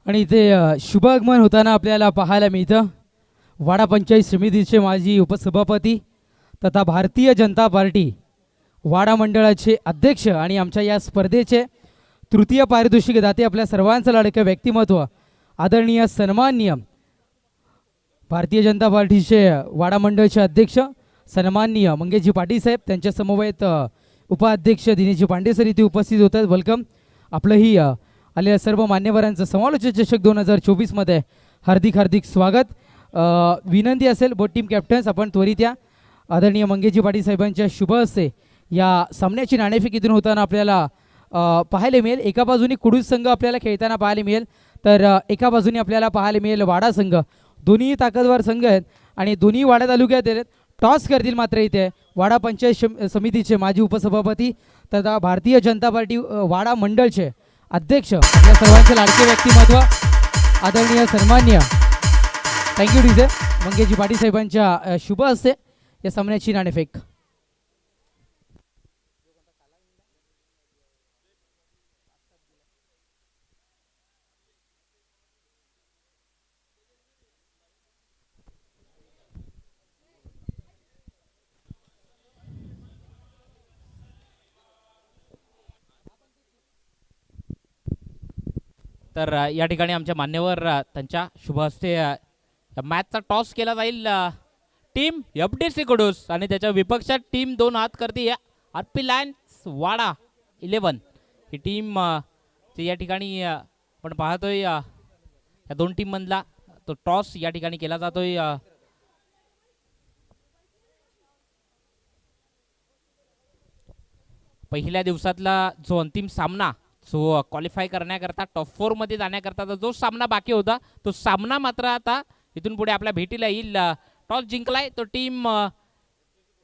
आणि इथे शुभ आगमन होताना आपल्याला पाहायला मिळतं. वाडा पंचायत समितीचे माजी उपसभापती तथा भारतीय जनता पार्टी वाडा मंडळाचे अध्यक्ष आणि आमच्या या स्पर्धेचे तृतीय पारितोषिक दाते, आपल्या सर्वांचं लाडकं व्यक्तिमत्व, आदरणीय सन्माननीय भारतीय जनता पार्टीचे वाडा मंडळाचे अध्यक्ष सन्माननीय मंगेशजी पाटील साहेब, त्यांच्या समवेत उपाध्यक्ष दिनेशजी पांडे सर इथे उपस्थित होतात. वेलकम. आपलंही आलेल्या सर्व मान्यवरांचं समालोचन चषक 2024 मध्ये हार्दिक हार्दिक स्वागत. विनंती असेल बोट टीम कॅप्टन्स, आपण त्वरित या. आदरणीय मंगेशजी पाटील साहेबांच्या शुभ हस्ते या सामन्याची नाणेफेक इथून होताना आपल्याला पाहायला मिळेल. एका बाजूने कुडूस संघ आपल्याला खेळताना पाहायला मिळेल, तर एका बाजूने आपल्याला पाहायला मिळेल वाडा संघ. दोन्ही ताकदवर संघ आहेत आणि दोन्ही वाडा तालुक्यात आहेत. टॉस करतील मात्र इथे वाडा पंचायत समितीचे माजी उपसभापती तथा भारतीय जनता पार्टी वाडा मंडळचे अध्यक्ष, या सर्वांचे लाडके व्यक्तिमत्व, आदरणीय सन्माननीय थँक्यू डीजे मंगेशजी पाटील साहेबांच्या शुभ हस्ते या सामन्याची नाणेफेक. तर या ठिकाणी आमच्या मान्यवर त्यांच्या शुभ हस्ते मॅचचा टॉस केला जाईल. टीम FDC कडूस आणि त्याच्या विपक्षात टीम 2 हात करते RP लायन्स वाडा 11 ही टीम या ठिकाणी आपण पाहतोय. या दोन टीम मधला तो टॉस या ठिकाणी केला जातोय. पहिल्या दिवसातला जो अंतिम सामना, जो क्वालिफाय करण्याकरता टॉप 4 मध्ये जाण्याकरता जो सामना बाकी होता, तो सामना मात्र आता इथून पुढे आपल्या भेटीला येईल. टॉस जिंकलाय तो टीम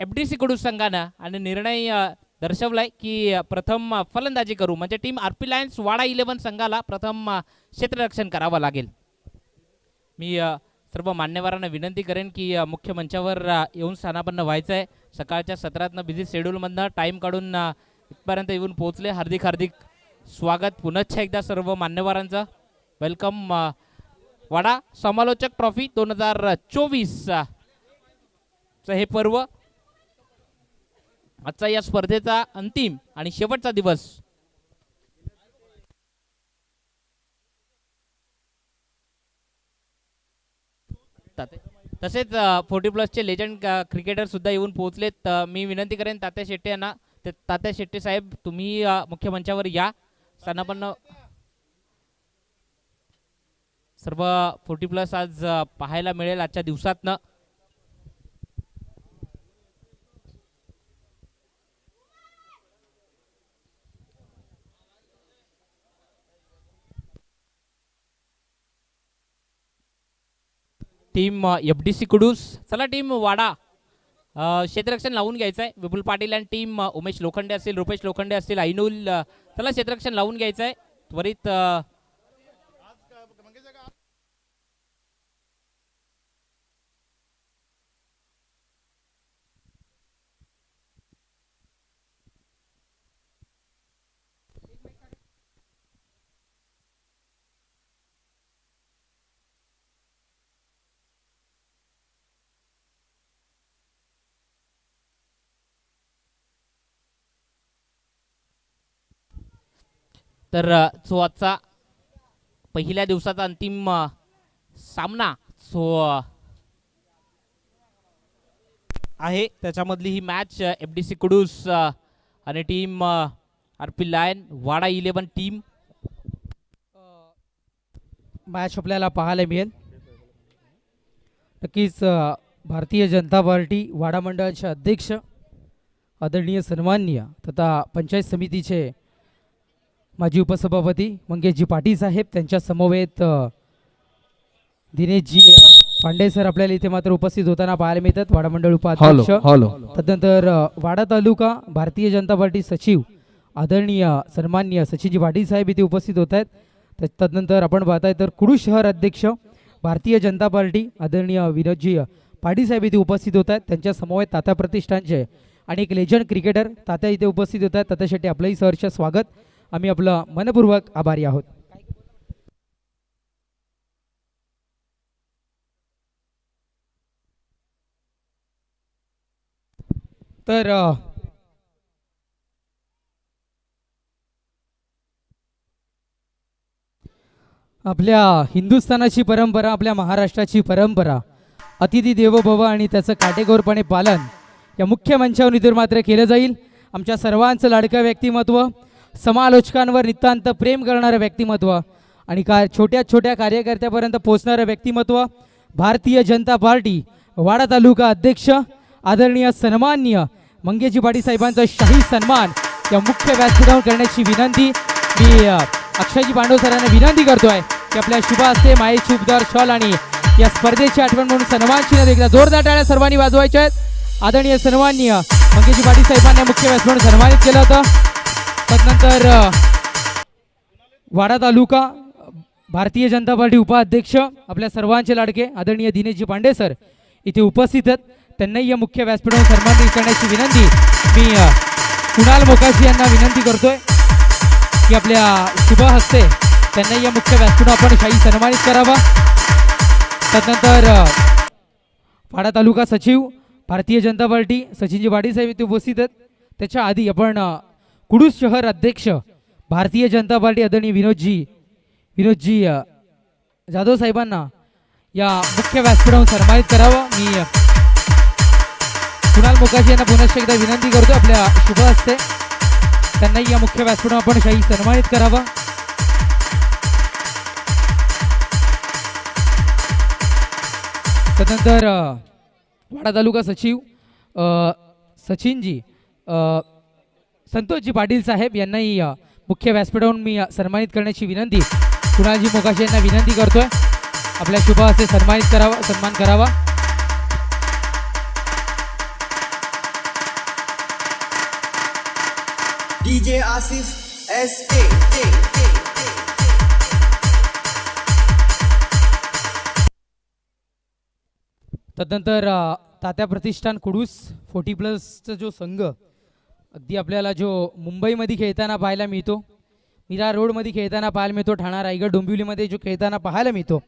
FDC कडून संघानं आणि निर्णय दर्शवलाय की प्रथम फलंदाजी करू, म्हणजे टीम RP लायन्स वाडा 11 संघाला प्रथम क्षेत्ररक्षण करावं लागेल. मी सर्व मान्यवरांना विनंती करेन की मुख्य मंचावर येऊन स्थानापन्न व्हायचं आहे. सकाळच्या सत्रातनं बिझी शेड्यूलमधनं टाईम काढून इथपर्यंत येऊन पोहोचले. हार्दिक हार्दिक स्वागत पुनश्च एकदा सर्व मान्यवरांचं. वेलकम. वाडा समालोचक ट्रॉफी 2024 हे पर्व, आजचा या स्पर्धेचा अंतिम आणि शेवटचा दिवस. तसेच 40+ लेजंड क्रिकेटर सुद्धा येऊन पोहोचलेत. मी विनंती करेन तात्या शेट्टे यांना, तात्या शेट्टे साहेब तुम्ही मुख्य मंचावर या. स्थानापन्न सर्व 40+ आज पाहायला मिळेल आजच्या दिवसातनं. टीम FDC कडूस. चला टीम वाडा क्षेत्ररक्षण लावून घ्यायचं आहे. विपुल पाटील आणि टीम उमेश लोखंडे असतील, रुपेश लोखंडे असतील, ऐनुल, चला क्षेत्ररक्षण लावून घ्यायचं आहे त्वरित. तर जो आजचा पहिल्या दिवसाचा अंतिम सामना जो आहे, त्याच्यामधली ही मॅच FDC कडूस आणि टीम RP लायन वाडा 11 टीम मॅच आपल्याला पाहायला मिळेल. नक्कीच भारतीय जनता पार्टी वाडा मंडळाचे अध्यक्ष आदरणीय सन्माननीय तथा पंचायत समितीचे माजी उपसभापती मंगेशजी पाटील साहेब, त्यांच्या समवेत दिनेशजी पांडे सर आपल्याला इथे मात्र उपस्थित होताना पाहायला मिळतात. वाडा मंडळ उपाध्यक्ष. तदनंतर वाडा तालुका भारतीय जनता पार्टी सचिव आदरणीय सन्माननीय सचिनजी पाटील साहेब इथे उपस्थित होत आहेत. तदनंतर आपण पाहताय तर कुडूस शहर अध्यक्ष भारतीय जनता पार्टी आदरणीय विनोदजी पाटील साहेब इथे उपस्थित होत आहेत. त्यांच्या समवेत तात्या प्रतिष्ठानचे आणि एक लेजंड क्रिकेटर तात्या इथे उपस्थित होत आहेत. तात्या शेट्टी आपलंही सहर्ष स्वागत. आम्ही आपलं मनपूर्वक आभारी आहोत. तर आपल्या हिंदुस्थानाची परंपरा, आपल्या महाराष्ट्राची परंपरा, अतिथी देवो भव आणि त्याचं काटेकोरपणे पालन या मुख्य मंचावर इथून मात्र केलं जाईल. आमच्या सर्वांचं लाडकं व्यक्तिमत्व, समालोचकांवर नितांत प्रेम करणारं व्यक्तिमत्व आणि छोट्या छोट्या कार्यकर्त्यापर्यंत पोहोचणारं व्यक्तिमत्व, भारतीय जनता पार्टी वाडा तालुका अध्यक्ष आदरणीय सन्माननीय मंगेशजी पाटील साहेबांचा शाही सन्मान या मुख्य व्यासपीठावर करण्याची विनंती मी अक्षयजी पांडव सरांना विनंती करतोय की आपल्या शुभ हस्ते मायेची उपदार शॉल आणि या स्पर्धेची आठवण म्हणून सन्मान चिन्ह देखील जोरदार टाळ्या सर्वांनी वाजवायच्या आहेत. आदरणीय सन्माननीय मंगेशजी पाटील साहेबांना मुख्य व्यासपीठावर सन्मानित केलं होतं. तदनंतर वाडा तालुका भारतीय जनता पार्टी उपाध्यक्ष आपल्या सर्वांचे लाडके आदरणीय दिनेशजी पांडे सर इथे उपस्थित आहेत. त्यांनाही या मुख्य व्यासपीठावर सन्मानित करण्याची विनंती मी कुणाल मोकाशी यांना विनंती करतोय की आपल्या शुभ हस्ते त्यांनाही या मुख्य व्यासपीठावर आपण शाही सन्मानित करावा. तदनंतर वाडा तालुका सचिव भारतीय जनता पार्टी सचिनजी पाटील साहेब इथे उपस्थित आहेत. त्याच्या आधी आपण कुडूस शहर अध्यक्ष भारतीय जनता पार्टी आदरणीय विनोदजी जाधव साहेबांना या मुख्य व्यासपीठावर सन्मानित करावं. मी कुणाल मोकाशी यांना पुनश्च एकदा विनंती करतो आपल्या शुभ हस्ते त्यांनाही या मुख्य व्यासपीठावर आपण शाही सन्मानित करावा. तदनंतर वाडा तालुका सचिव सचिनजी संतोषजी पाटील साहेब यांनाही मुख्य व्यासपीठावर मी सन्मानित करण्याची विनंती कुणालजी मोकाशी यांना विनंती करतोय आपल्या शुभ हस्ते सन्मान करावा. DJ Asif SK. तदनंतर तात्या प्रतिष्ठान कुडूस 40+ जो संघ अगदी आपल्याला जो मुंबईमध्ये खेळताना पाहायला मिळतो, मीरा रोडमध्ये खेळताना पाहायला मिळतो, ठाणा रायगड डोंबिवलीमध्ये जो खेळताना पाहायला मिळतो,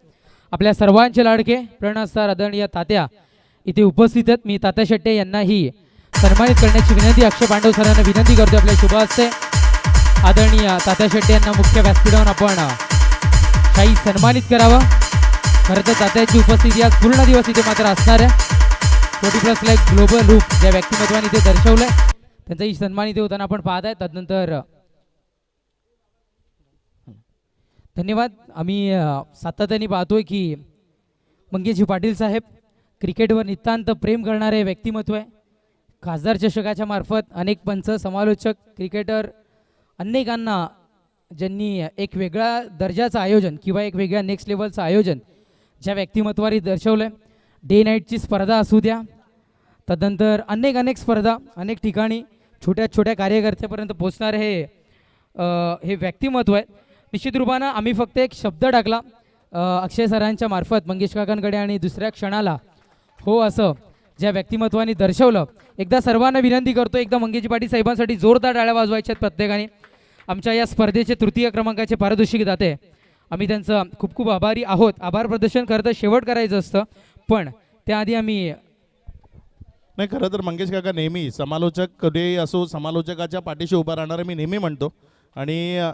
आपल्या सर्वांचे लाडके प्रणस्तार आदरणीय तात्या इथे उपस्थित आहेत. मी तात्या शेट्टे यांनाही सन्मानित करण्याची विनंती अक्षय पांडव सरांना विनंती करतो आपल्या शुभ हस्ते आदरणीय तात्या शेट्टे यांना मुख्य व्यासपीठावर आपण काही सन्मानित करावं. खरं तर तात्याची उपस्थिती आज पूर्ण दिवस इथे मात्र असणार आहे. 40+ ला एक ग्लोबल रूप ज्या व्यक्तिमत्वाने इथे दर्शवलंय त्यांचाही सन्मान इथे होताना आपण पाहत आहे. तदनंतर धन्यवाद. आम्ही सातत्याने पाहतोय की मंगेशजी पाटील साहेब क्रिकेटवर नितांत प्रेम करणारे व्यक्तिमत्व आहे. खासदार चषकाच्या मार्फत अनेक पंच समालोचक क्रिकेटर अनेकांना ज्यांनी एक वेगळ्या दर्जाचं आयोजन किंवा एक वेगळ्या नेक्स्ट लेवलचं आयोजन ज्या व्यक्तिमत्वाने दर्शवलं आहे. डे नाईटची स्पर्धा असू द्या, तदनंतर अनेक स्पर्धा अनेक ठिकाणी छोट्या छोट्या कार्यकर्त्यापर्यंत पोचणारे हे व्यक्तिमत्व आहे. निश्चित रूपानं आम्ही फक्त एक शब्द टाकला अक्षय सरांच्या मार्फत मंगेश काकांकडे आणि दुसऱ्या क्षणाला हो असं ज्या व्यक्तिमत्वाने दर्शवलं. एकदा सर्वांना विनंती करतो, एकदा मंगेशजी पाटील साहेबांसाठी जोरदार टाळ्या वाजवायच्या आहेत प्रत्येकाने. आमच्या या स्पर्धेचे तृतीय क्रमांकाचे पारितोषिक दाते आम्ही त्यांचं खूप खूप आभारी आहोत. आभार प्रदर्शन करता शेवट करायचं असतं, पण त्याआधी आम्ही नाही, खरं तर मंगेश काका नेहमी समालोचक कधी असो समालोचकाच्या पाठीशी उभा राहणारे मी नेहमी म्हणतो. आणि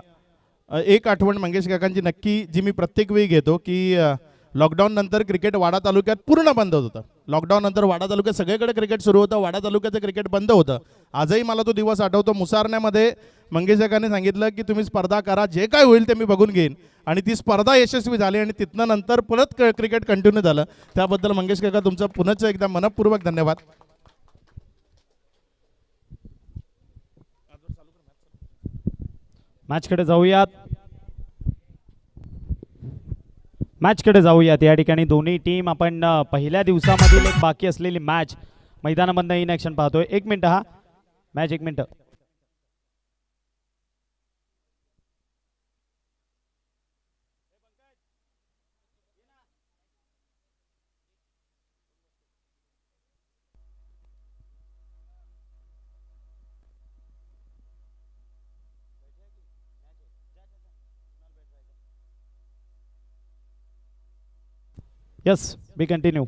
एक आठवण मंगेश काकांची नक्की जी मी प्रत्येक वेळी घेतो की लॉकडाऊन नंतर क्रिकेट वाडा तालुक्यात पूर्ण बंद होतं. लॉकडाऊन नंतर वाडा तालुक्यात सगळीकडे क्रिकेट सुरू होतं, वाडा तालुक्याचं क्रिकेट बंद होतं. आजही मला तो दिवस आठवतो. मुसारण्यामध्ये मंगेश काकाने सांगितलं की तुम्ही स्पर्धा करा, जे काय होईल ते मी बघून घेईन, आणि ती स्पर्धा यशस्वी झाली आणि तिथनं नंतर परत क्रिकेट कंटिन्यू झालं. त्याबद्दल मंगेश काका तुमचं पुन्हा एकदा मनपूर्वक धन्यवाद. मॅचकडे जाऊयात. या ठिकाणी दोन्ही टीम आपण पहिल्या दिवसामधील एक बाकी असलेली मॅच मैदानामधनं इन ॲक्शन पाहतोय. 1 मिनिट हा match 1 minute. Yes we continue.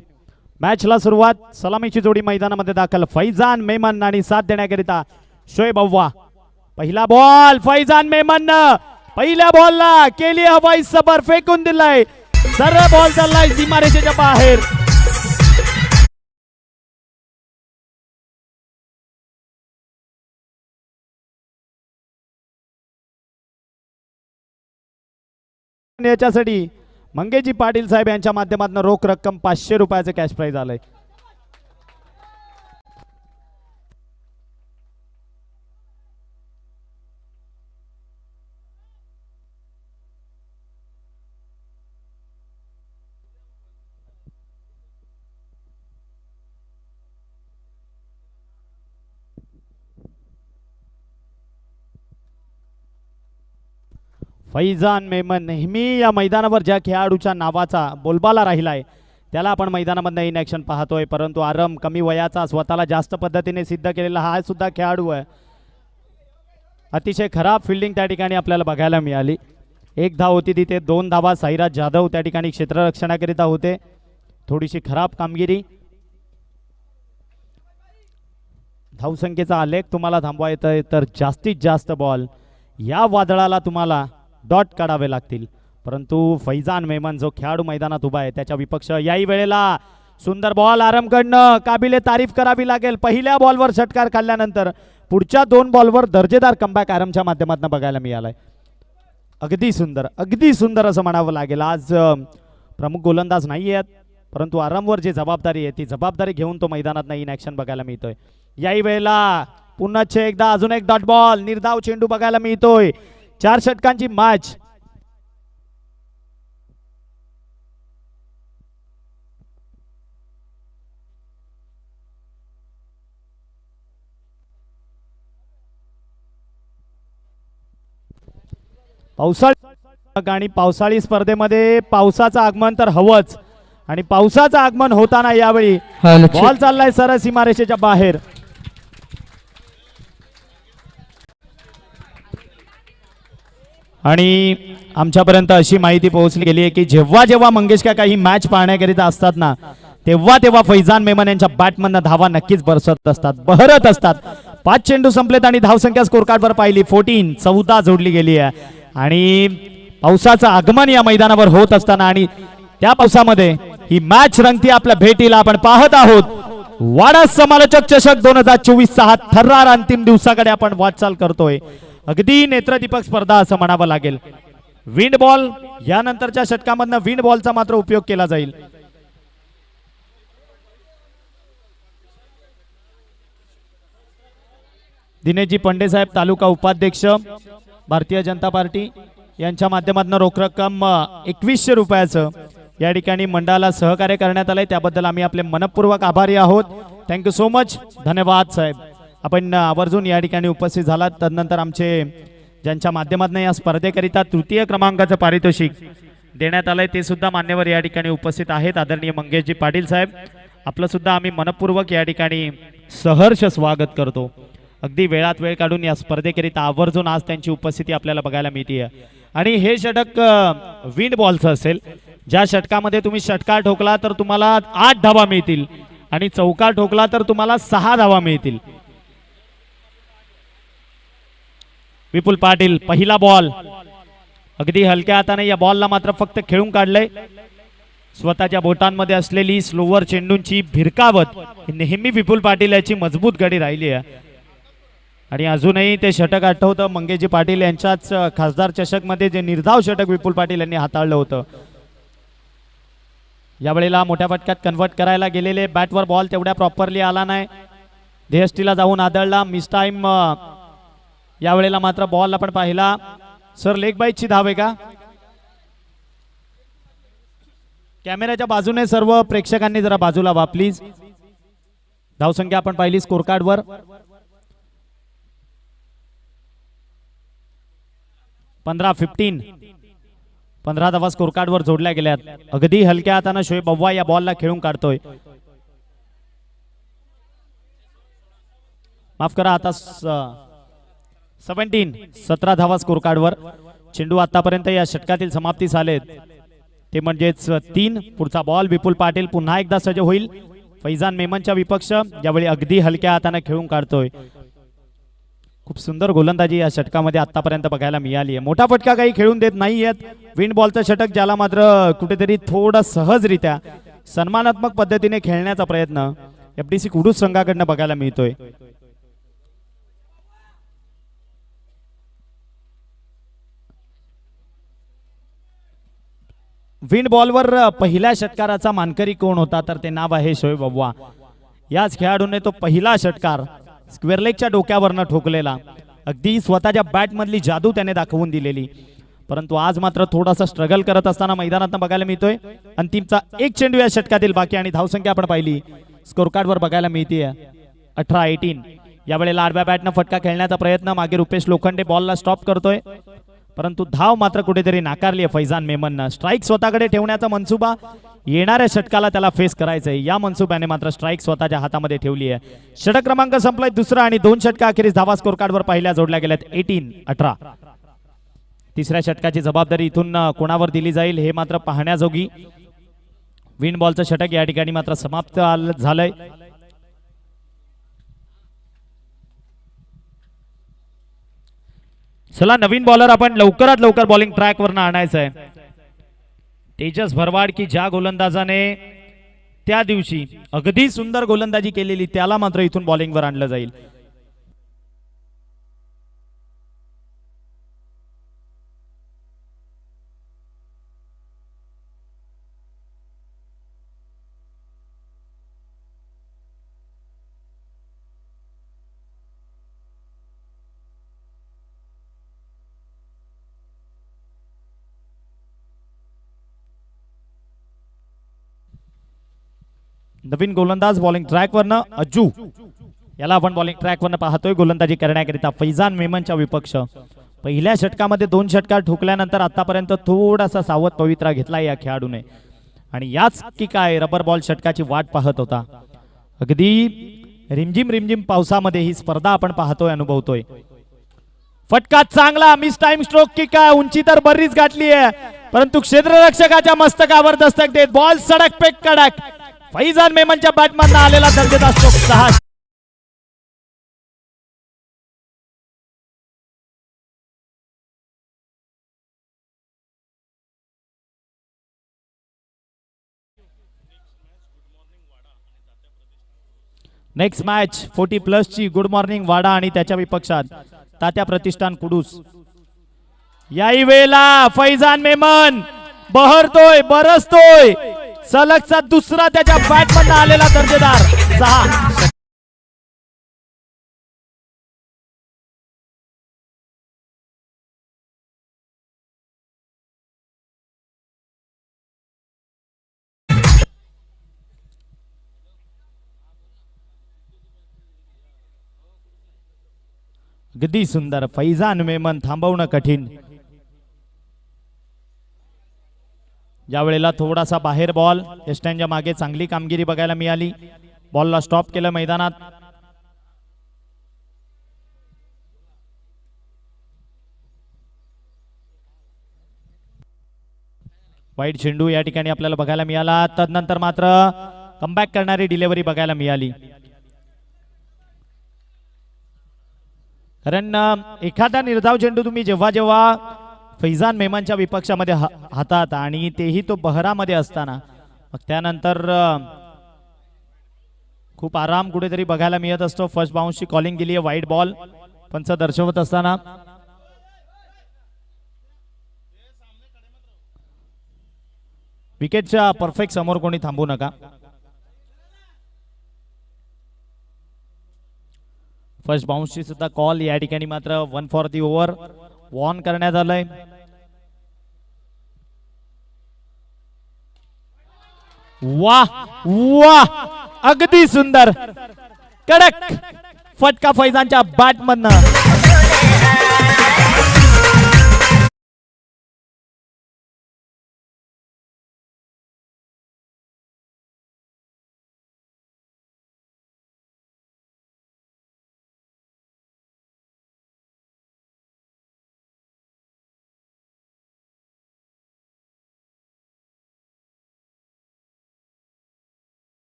मॅचला सुरुवात. सलामीची जोडी मैदानामध्ये दाखल. फैजान मेमन आणि साथ देण्याकरिता शोएब अव्वा. पहिला बॉल फैजान मेमन पहिल्या बॉलला केली हवाई सबर फेकून दिलाय. सरळ बॉल चाललाय सीमारेषेच्या बाहेर. याच्यासाठी मंगेजी पाटील साहेब यांच्या माध्यमातून रोख रक्कम 500 रुपयाचं कॅश प्राइज आलंय. फैजान मेमन नेहमी या मैदानावर ज्या खेळाडूच्या नावाचा बोलबाला राहिलाय त्याला आपण मैदानामध्ये इन ॲक्शन पाहतोय. परंतु आरम कमी वयाचा स्वतःला जास्त पद्धतीने सिद्ध केलेला हा सुद्धा खेळाडू आहे. अतिशय खराब फिल्डिंग त्या ठिकाणी आपल्याला बघायला मिळाली. एक धाव होती तिथे, 2 धावा साईराज जाधव त्या ठिकाणी क्षेत्ररक्षणाकरिता होते. थोडीशी खराब कामगिरी. धावसंख्येचा आलेख तुम्हाला थांबवायचा आहे तर जास्तीत जास्त बॉल या वादळाला तुम्हाला डॉट काढावे लागतील. परंतु फैजान मेमन जो खेळाडू मैदानात उभा आहे त्याच्या विपक्ष याही वेळेला सुंदर बॉल आरमकडनं काबिले तारीफ करावी लागेल. पहिल्या बॉलवर षटकार काढल्यानंतर पुढच्या 2 बॉलवर दर्जेदार कमबॅक आरमच्या माध्यमातून बघायला मिळालाय. अगदी सुंदर असं म्हणावं लागेल. आज प्रमुख गोलंदाज नाही आहेत परंतु आरमवर जी जबाबदारी आहे ती जबाबदारी घेऊन तो मैदानात इन ॲक्शन बघायला मिळतोय. याही वेळेला पुन्हा एकदा अजून एक डॉट बॉल निर्धाव चेंडू बघायला मिळतोय. 4 षटकांची मॅच. आणि पावसाळी स्पर्धेमध्ये पावसाचं आगमन तर हवंच आणि पावसाचं आगमन होताना यावेळी बॉल चाललाय सरळ सीमारेषेच्या बाहेर. आणि आमच्यापर्यंत अशी माहिती पोहोचली गेली आहे की जेव्हा जेव्हा मंगेश काका ही मॅच पाहण्याकरिता असतात ना तेव्हा तेव्हा फैजान मेमन यांच्या बॅटमधनं धावा नक्कीच बहरत असतात. 5 चेंडू संपलेत आणि धावसंख्या स्कोर कार्डवर पाहिली 14 जोडली गेली आहे. आणि पावसाचं आगमन या मैदानावर होत असताना आणि त्या पावसामध्ये ही मॅच रंगती आपल्या भेटीला आपण पाहत आहोत. वाडा समालोचक चषक 2024 हा थर्रार अंतिम दिवसाकडे आपण वाटचाल करतोय. अगदी नेत्रदीपक स्पर्धा असं म्हणावं लागेल. विंड बॉल यानंतरच्या षटकामधनं विंड बॉलचा मात्र उपयोग केला जाईल. दिनेशजी पंडे साहेब तालुका उपाध्यक्ष भारतीय जनता पार्टी यांच्या माध्यमातून रोख रक्कम 2100 रुपयाचं या ठिकाणी मंडळाला सहकार्य करण्यात आलंय. त्याबद्दल आम्ही आपले मनपूर्वक आभारी आहोत. Thank you so much. धन्यवाद साहेब. आपण आवर्जून या ठिकाणी उपस्थित झालात. तदनंतर आमचे ज्यांच्या माध्यमातून या स्पर्धेकरिता 3य क्रमांकाचं पारितोषिक देण्यात आलंय ते सुद्धा मान्यवर या ठिकाणी उपस्थित आहेत. आदरणीय मंगेशजी पाटील साहेब आपलं सुद्धा आम्ही मनपूर्वक या ठिकाणी सहर्ष स्वागत करतो. अगदी वेळात वेळ काढून या स्पर्धेकरिता आवर्जून आज त्यांची उपस्थिती आपल्याला बघायला मिळते. आणि हे षटक विंड बॉलचं असेल. ज्या षटकामध्ये तुम्ही षटकार ठोकला तर तुम्हाला 8 धावा मिळतील आणि चौकार ठोकला तर तुम्हाला 6 धावा मिळतील. विपुल पाटील पहिला बॉल अगदी हलक्या हाताने या बॉलला मात्र फक्त खेळून काढलंय. स्वतःच्या बोटांमध्ये असलेली स्लोवर चेंडूंची भिरकावत नेहमी विपुल पाटील याची मजबूत गडी राहिली आहे. आणि अजूनही ते षटक आठवतं मंगेशजी पाटील यांच्याच खासदार चषक मध्ये जे निर्धाव षटक विपुल पाटील यांनी हाताळलं होतं. यावेळेला मोठ्या फटक्यात कन्वर्ट करायला गेलेले बॅटवर बॉल तेवढ्या प्रॉपरली आला नाही. ध्येयष्टीला जाऊन आदळला. Miss time. यावेळेला मात्र बॉल आपण पाहिला. सर लेग बाईटची धाव आहे का? कॅमेऱ्याच्या बाजूने सर्व प्रेक्षकांनी जरा बाजूला व्हा प्लीज. धावसंख्या आपण पाहिली स्कोर कार्डवर 15 धावा स्कोर कार्डवर जोडल्या गेल्यात. अगदी हलक्या हाताने शोएब अव्वा या बॉलला खेळून काढतोय. माफ करा आता 17 धावा स्कोर कार्डवर. चेंडू आतापर्यंत या षटकातील समाप्तीस आलेत ते म्हणजेच 3. पुढचा बॉल विपुल पाटील पुन्हा एकदा सज्ज होईल. फैजान मेमनच्या विपक्ष यावेळी अगदी हलक्या हाताने खेळून काढतोय. खूप सुंदर गोलंदाजी या षटकामध्ये आतापर्यंत बघायला मिळाली आहे. मोठा फटका काही खेळून देत नाहीयेत. विंड बॉलचं षटक ज्याला मात्र कुठेतरी थोडं सहजरित्या सन्मानात्मक पद्धतीने खेळण्याचा प्रयत्न एफडीसी कुडूस संघाकडनं बघायला मिळतोय. विंड बॉलवर पहिल्या षटकाराचा मानकरी कोण होता तर ते नाव आहे शोएब अव्वा. याच खेळाडूने तो पहिला षटकार स्क्वेअर लेगच्या डोक्यावरनं ठोकलेला. अगदी स्वतःच्या बॅट मधली जादू त्याने दाखवून दिलेली. परंतु आज मात्र थोडासा स्ट्रगल करत असताना मैदानात बघायला मिळतोय. अंतिमचा एक चेंडू या षटकातील बाकी आणि धावसंख्या आपण पाहिली स्कोर कार्डवर बघायला मिळते 18-18. यावेळेला आडव्या बॅटनं फटका खेळण्याचा प्रयत्न मागे रुपेश लोखंडे बॉलला स्टॉप करतोय. परंतु धाव मात्र कुठेतरी नाकारली आहे फैजान मेमननं. स्ट्राईक स्वतःकडे ठेवण्याचा मनसुबा येणाऱ्या षटकाला त्याला फेस करायचंय. या मनसुब्याने मात्र स्ट्राईक स्वतःच्या हातामध्ये ठेवली आहे. षटक क्रमांक संपलाय दुसरा आणि 2 षटका अखेरीस धावा स्कोर कार्डवर पहिल्या जोडल्या गेल्यात 18-18. तिसऱ्या षटकाची जबाबदारी इथून कोणावर दिली जाईल हे मात्र पाहण्याजोगी. विंड बॉलचं षटक या ठिकाणी मात्र समाप्त झालंय. चला नवीन बॉलर आपण लवकरात लवकर बॉलिंग ट्रॅक वरनं आणायचं आहे. तेजस भरवाड की ज्या गोलंदाजाने त्या दिवशी अगदी सुंदर गोलंदाजी केलेली त्याला मात्र इथून बॉलिंगवर आणलं जाईल. नवीन गोलंदाज बॉलिंग ट्रॅक वरनं अज्जू याला आपण बॉलिंग ट्रॅक वरनं पाहतोय. गोलंदाजी करण्याकरिता फैजान मेमनच्या विपक्ष. पहिल्या षटकामध्ये 2 षटकार ठोकल्यानंतर आतापर्यंत थोडासा सावध पवित्रा घेतला या खेळाडूने आणि याच की काय रबर बॉल षटकाची वाट पाहत होता. अगदी रिमझिम रिमझिम पावसामध्ये ही स्पर्धा आपण पाहतोय अनुभवतोय. फटका चांगला मिस टाइम स्ट्रोक की काय उंची तर बरीच गाठली आहे परंतु क्षेत्ररक्षकाच्या मस्तकावर दस्तक देत बॉल सडक पे कडक. फैजान मेमनच्या बॅटमधनं आलेला दर्जेदार स्ट्रोक 6. नेक्स्ट मॅच 40+ ची गुड मॉर्निंग वाडा आणि त्याच्या विपक्षात तात्या प्रतिष्ठान कुडूस. याही वेळेला फैजान मेमन बहरतोय बरसतोय. सलगचा दुसरा त्याच्या बॅटमधनं आलेला दर्जेदार 6. अगदी सुंदर. फैजान मेमन थांबवणं कठीण. ज्या वेळेला थोडासा बाहेर बॉल एस्टॅनच्या मागे चांगली कामगिरी बघायला मिळाली. बॉलला स्टॉप केलं मैदानात. वाईट चेंडू या ठिकाणी आपल्याला बघायला मिळाला. तदनंतर मात्र कमबॅक करणारी डिलिव्हरी बघायला मिळाली. कारण एखादा निर्धाव चेंडू तुम्ही जेव्हा जेव्हा फैजान मेमनच्या विपक्षामध्ये हातात आणि तेही तो बहरामध्ये असताना मग त्यानंतर खूप आराम कुठेतरी बघायला मिळत असतो. फर्स्ट बाउन्सची कॉलिंग दिली आहे. वाईट बॉल पंच दर्शवत असताना विकेटच्या परफेक्ट समोर कोणी थांबू नका. फर्स्ट बाउन्सची सुद्धा कॉल या ठिकाणी मात्र 1 फॉर दी ओव्हर वॉर्न करण्यात आलंय. वाह वाह अगदी सुंदर कडक फटका फैजानच्या बॅटमधनं.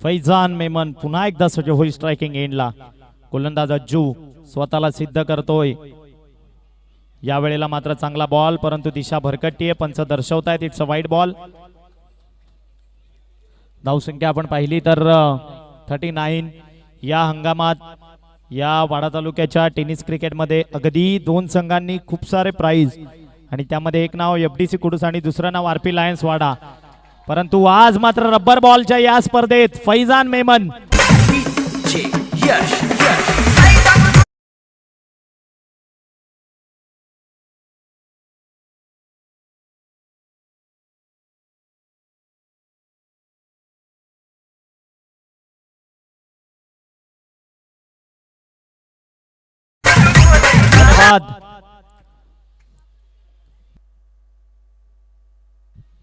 फैजान मेमन पुन्हा एकदा सज्ज होईल स्ट्रायकिंग एंडला. गोलंदाज अज्जू स्वतःला सिद्ध करतोय. या वेळेला मात्र चांगला बॉल, परंतु दिशा भरकटतीये. पंच दर्शवतायत इट्स अ वाईड बॉल. धावसंख्या आपण पाहिली तर 39. या हंगामात या वाडा तालुक्याच्या टेनिस क्रिकेटमध्ये अगदी 2 संघांनी खूप सारे प्राइज, आणि त्यामध्ये एक नाव FDC कुडूस आणि दुसरं नाव RP लायन्स वाडा. परंतु आज मात्र रब्बर बॉलच्या या स्पर्धेत फैजान मेमन धन्यवाद.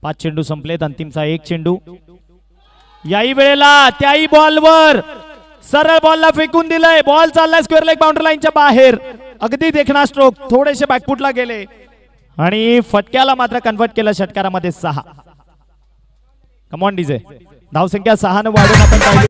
5 चेंडू संपलेत, अंतिमचा 1 चेंडू. याही वेळेला त्याही बॉलवर सरळ बॉलला फेकून दिलंय. बॉल चाललाय स्क्वेअर लेग बाउंड्री लाईनच्या बाहेर. अगदी देखणा स्ट्रोक, थोडेसे बॅकफुटला गेले आणि फटक्याला मात्र कन्वर्ट केलं षटकारामध्ये 6. Come on DJ. धावसंख्या 6 ने वाढून आपण पाहिली.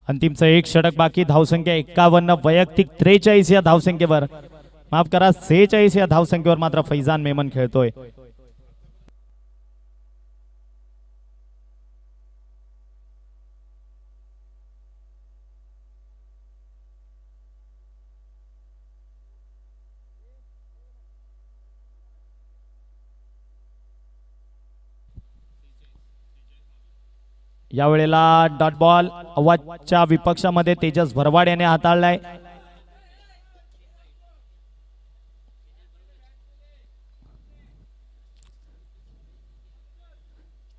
अंतिमचं 1 षटक बाकी. धावसंख्या 51, वैयक्तिक 43 या धावसंख्येवर, माफ करा 46 या धावसंख्येवर मात्र फैजान मेमन खेळतोय. या वेळेला डॉट बॉल अव्वाच्या विपक्षामध्ये तेजस भरवाड याने हाताळलाय.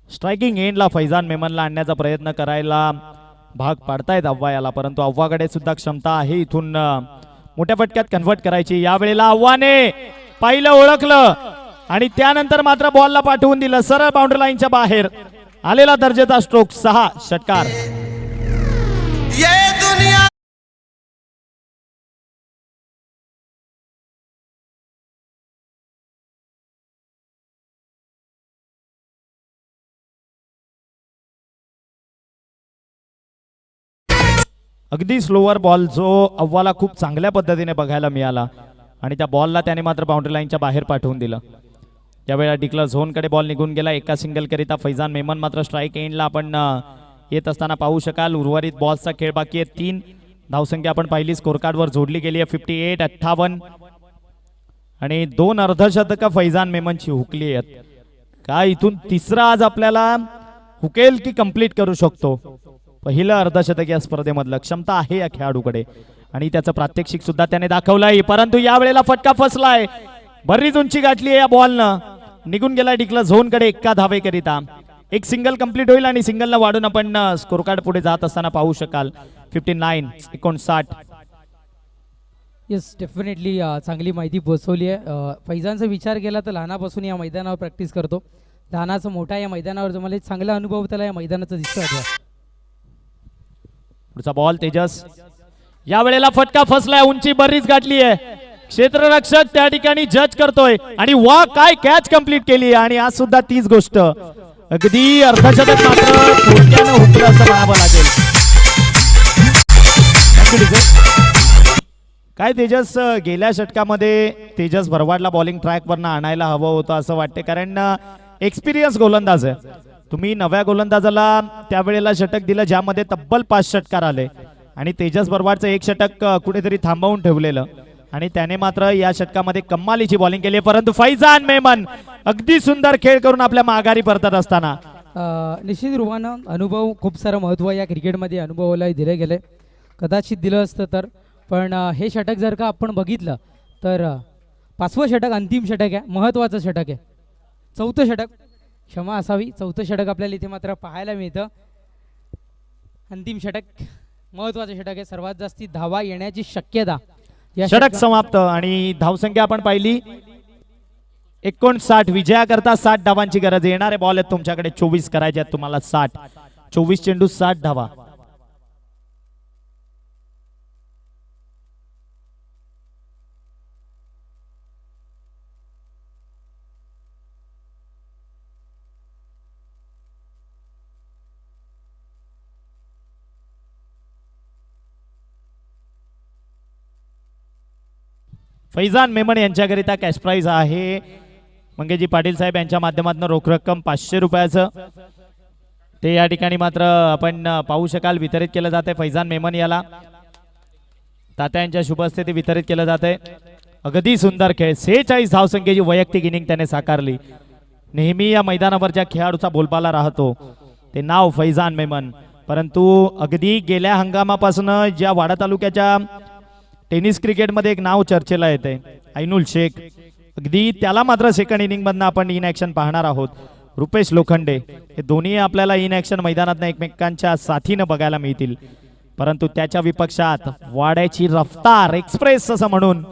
स्ट्रायकिंग एंडला फैजान मेमनला आणण्याचा प्रयत्न करायला भाग पाडतायत अव्वा याला, परंतु अव्वाकडे सुद्धा क्षमता आहे इथून मोठ्या फटक्यात कन्वर्ट करायची. या वेळेला अव्वाने पहिलं ओळखलं आणि त्यानंतर मात्र बॉलला पाठवून दिलं सरळ बाउंड्री लाईनच्या बाहेर. आलेला दर्जेचा स्ट्रोक 6 षटकार. अगदी स्लोवर बॉल जो अव्वाला खूप चांगल्या पद्धतीने बघायला मिळाला आणि त्या बॉलला त्याने मात्र बाउंड्री लाईनच्या बाहेर पाठवून दिलं. त्यावेळेला डिक्लर झोनकडे बॉल निघून गेला. एका सिंगल करिता फैजान मेमन मात्र स्ट्राईक एंडला आपण येत असताना पाहू शकाल. उर्वरित बॉल्सचा खेळ बाकी आहे. 3 धावसंख्या आपण पाहिली स्कोर कार्डवर जोडली गेली आहे. 58, 58 आणि 2 अर्धशतक फैजान मेमनची हुकली आहेत. काय इथून तिसरा आज आपल्याला हुकेल की कंप्लीट करू शकतो. पहिलं अर्धशतक या स्पर्धेमधलं. क्षमता आहे या खेळाडूकडे आणि त्याचं प्रात्यक्षिक सुद्धा त्याने दाखवलंय, परंतु या वेळेला फटका फसलाय. बरीच उंची गाठली आहे या बॉलनं. निघून गेला डिक्लर झोन कडे 1 धावे करिता. 1 सिंगल कंप्लीट होईल आणि सिंगलला वाढून आपण स्कोर कार्ड पुढे जात असताना पाहू शकाल. 59, 59. येस, डेफिनेटली चांगली माहिती पोहोचवली आहे. फैजानचा विचार केला तर लहानापासून या मैदानावर प्रॅक्टिस करतो. लहानाचा मोठा या मैदानावर तुम्हाला एक चांगला अनुभव त्याला या मैदानाचा दिसतो. पुढचा बॉल तेजस. या वेळेला फटका फसलाय. उंची बरीच गाठली आहे. क्षेत्ररक्षक त्या ठिकाणी जज करतोय आणि वा काय कॅच कंप्लीट केली. आणि आज सुद्धा तीच गोष्ट. अगदी अर्धशतक मात्र थोडक्यानं हुकलं असं म्हणावं लागेल. काय तेजस, गेल्या षटकामध्ये तेजस भरवाडला बॉलिंग ट्रॅकवरनं आणायला हवं होतं असं वाटते, कारण एक्सपिरियन्स गोलंदाज आहे. तुम्ही नव्या गोलंदाजाला त्यावेळेला षटक दिलं ज्यामध्ये तब्बल 5 षटकार आले आणि तेजस भरवाडचं एक षटक कुठेतरी थांबवून ठेवलेलं आणि त्याने मात्र या षटकामध्ये कमालीची बॉलिंग केली. परंतु फैजान मेमन अगदी सुंदर खेळ करून आपल्या माघारी परतत असताना निश्चित रूपानं अनुभव खूप सारं महत्त्व या क्रिकेटमध्ये अनुभवाला दिले गेले. कदाचित दिलं असतं तर, पण हे षटक जर का आपण बघितलं तर 5वं षटक अंतिम षटक आहे, महत्त्वाचं षटक आहे. 4थं षटक, क्षमा असावी, 4थं षटक आपल्याला इथे मात्र पाहायला मिळतं. अंतिम षटक महत्त्वाचं षटक आहे. सर्वात जास्ती धावा येण्याची शक्यता या षटक समाप्त आणि धावसंख्या आपण पाहिली 59. विजयाकरता 60 धावांची गरज. येणारे बॉल आहेत तुमच्याकडे 24 करायचे आहेत तुम्हाला. 60, 24 चेंडू 60 धावा. फैजान मेमन यांच्याकरिता कॅश प्राइज आहे मंगेशजी पाटील साहेब यांच्या माध्यमातून रोख रक्कम 500 रुपयाचं. ते या ठिकाणी मात्र आपण पाहू शकाल वितरित केलं जाते. फैजान मेमन याला तात्या यांच्या शुभ हस्ते ते वितरित केलं जाते. अगदी सुंदर खेळ, 46 धावसंख्येची वैयक्तिक इनिंग त्याने साकारली. नेहमी या मैदानावरच्या खेळाडूचा बोलबाला राहतो ते नाव फैजान मेमन. परंतु अगदी गेल्या हंगामापासून ज्या वाडा तालुक्याच्या टेनिस क्रिकेटमध्ये एक नाव चर्चेला येते, ऐनुल शेख, अगदी त्याला मात्र सेकंड इनिंग मधनं आपण इन ऍक्शन पाहणार आहोत. रुपेश लोखंडे, हे दोन्ही आपल्याला इन ऍक्शन मैदानात एकमेकांच्या साथीनं बघायला मिळतील. परंतु त्याच्या विपक्षात वाड्याची रफ्तार एक्सप्रेस असं म्हणून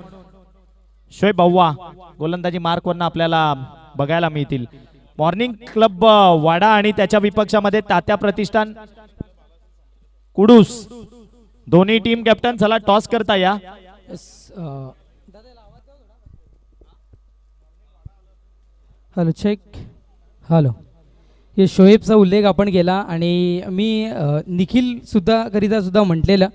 शोएब अव्वा गोलंदाजी मार्कवरनं आपल्याला बघायला मिळतील. मॉर्निंग क्लब वाडा आणि त्याच्या विपक्षामध्ये तात्या प्रतिष्ठान कुडूस. दोन्ही टीम कॅप्टन चला टॉस करता या. Hello check. हॅलो, हे शोएबचा उल्लेख आपण केला आणि मी निखिल सुद्धा करिता सुद्धा म्हटलेलं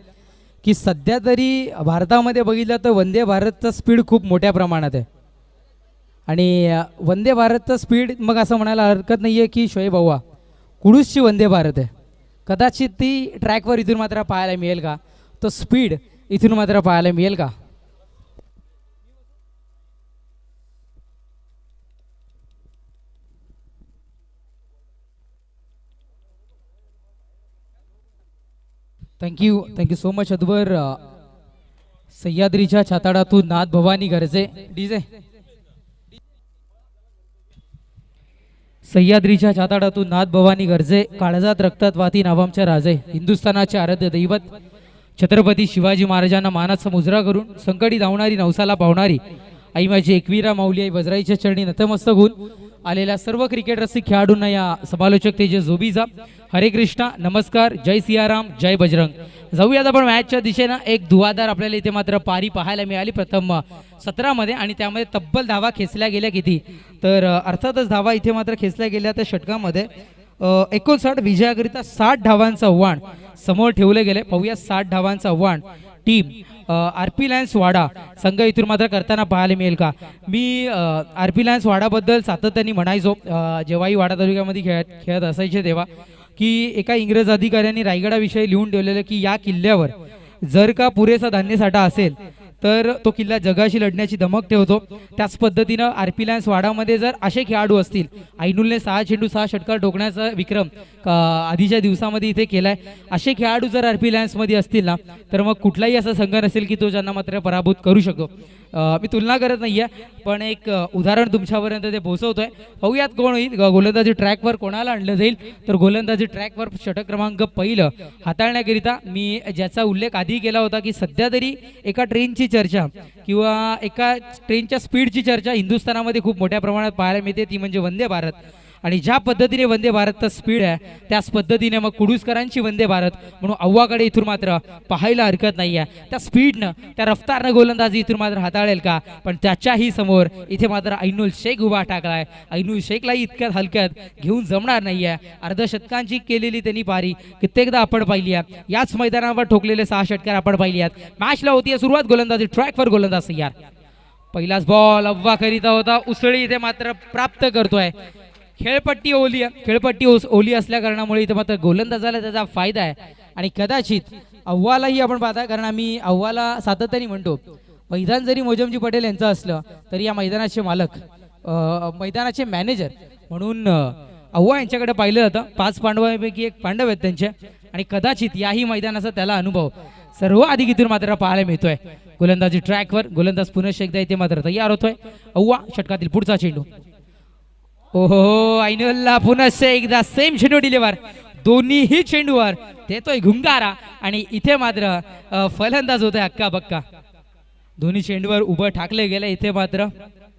की सध्या तरी भारतामध्ये बघितलं तर वंदे भारतचा स्पीड खूप मोठ्या प्रमाणात आहे आणि वंदे भारतचा स्पीड मग असं म्हणायला हरकत नाही आहे की शोएब अव्वा कुडूसची वंदे भारत आहे. कदाचित ती ट्रॅकवर इथून मात्र पाहायला मिळेल का, तो स्पीड इथून मात्र पाहायला मिळेल का. थँक्यू सो मच अदबर. सह्याद्रीच्या छाताडातून नाथ भवानी गरजे डीजे. सह्याद्रीच्या छाताडातून नाथ भवानी गरजे, काळजात रक्तात वाती नावांच्या राजे, हिंदुस्थानाचे आराध्य दैवत छत्रपती शिवाजी महाराजांना मानाचा मुजरा करून संकटी धावणारी नवसाला पावणारी आई माझी एकवीरा माऊली आई वज्राईच्या चरणी नतमस्तक होऊन आलेल्या सर्व क्रिकेट रसिक खेळाडूंना या समालोचक तेजस जोबीचा हरे कृष्णा, नमस्कार, जय सियाराम, जय बजरंग. जाऊयात आपण मॅचच्या दिशेनं. एक धुवाधार आपल्याला इथे मात्र पारी पाहायला मिळाली प्रथम 17 मध्ये आणि त्यामध्ये तब्बल धावा खेचल्या गेल्या किती, तर अर्थातच धावा इथे मात्र खेचल्या गेल्या त्या षटकामध्ये 59. विजयाकरिता 60 धावांचं आव्हान समोर ठेवले गेले. पाहूया 60 धावांचं आव्हान टीम आरपी लायन्स वाडा संघ इथून मात्र करताना पाहायला मिळेल का. मी आरपी लायन्स वाडाबद्दल सातत्याने म्हणायचो जेव्हाही वाडा तालुक्यामध्ये खेळत असायचे तेव्हा, की एका इंग्रज अधिकाऱ्यांनी रायगडाविषयी लिहून ठेवलेलं की या किल्ल्यावर जर का पुरेसा धान्यसाठा असेल तर तो किल्ला जगाशी लढण्याची धमक ठेवतो. त्याच पद्धतीनं आरपी लायन्स वाडामध्ये जर असे खेळाडू असतील, ऐनुलने 6 चेंडू 6 षटकार ठोकण्याचा विक्रम आधीच्या दिवसामध्ये इथे केलाय, असे खेळाडू जर आरपी लायन्समध्ये असतील ना तर मग कुठलाही असा संघ नसेल की तो ज्यांना मात्र पराभूत करू शकतो. मी तुलना करत नाहीये पण एक उदाहरण तुमच्यापर्यंत ते पोहोचवतोय. पाहूयात कोण होईल. गोलंदाजी ट्रॅकवर कोणाला आणलं जाईल, तर गोलंदाजी ट्रॅकवर षटक क्रमांक 1 हाताळण्याकरिता मी ज्याचा उल्लेख आधी केला होता की सध्या तरी एका ट्रेनची चर्चा किंवा एका ट्रेनच्या स्पीडची चर्चा हिंदुस्थानामध्ये खूप मोठ्या प्रमाणात पाहायला मिळते, ती म्हणजे वंदे भारत. आणि ज्या पद्धतीने वंदे भारतचं स्पीड आहे त्याच पद्धतीने मग कुडूसकरांची वंदे भारत म्हणून आव्हाकडे इथून मात्र पाहायला हरकत नाही आहे. त्या स्पीडनं त्या रफ्तारनं गोलंदाजी इथून मात्र हाताळेल का, पण त्याच्याही समोर इथे मात्र ऐनुल शेख उभा टाकलाय. ऐनुल शेखलाही इतक्यात हलक्यात घेऊन जमणार नाही आहे. अर्धशतकांची केलेली त्यांनी पारी कित्येकदा आपण पाहिली आहे. याच मैदानावर ठोकलेले 6 षटकार आपण पाहिली आहेत. मॅचला होती सुरुवात, गोलंदाजी ट्रॅकवर गोलंदाज तयार. पहिलाच बॉल अव्वा करीता होता, उसळी इथे मात्र प्राप्त करतोय. खेळपट्टी ओली आहे, खेळपट्टी ओली असल्या कारणामुळे इथे मात्र गोलंदाजाला त्याचा फायदा आहे. आणि कदाचित अव्वालाही आपण पाहता, कारण आम्ही अव्वाला सातत्याने म्हणतो मैदान जरी मोजमजी पटेल यांचं असलं तरी या मैदानाचे मालक मैदानाचे मॅनेजर म्हणून अव्वा यांच्याकडे पाहिलं जातं. 5 पांडवांपैकी एक पांडव आहेत त्यांचे, आणि कदाचित याही मैदानाचा त्याला अनुभव सर्वाधिक इथून मात्र पाहायला मिळतोय. गोलंदाजी ट्रॅकवर, गोलंदाज पुन्हा एकदा इथे मात्र तयार होतोय. अव्वा षटकातील पुढचा चेंडू. ओहो, ऐनुलला पुन्हा एकदा सेम चेंडू डिलिव्हर, दोन्हीही चेंडूवर देतोय घुंगारा, आणि इथे मात्र फलंदाज होतोय हक्का बक्का. दोन्ही चेंडूवर उभं टाकले गेले. इथे मात्र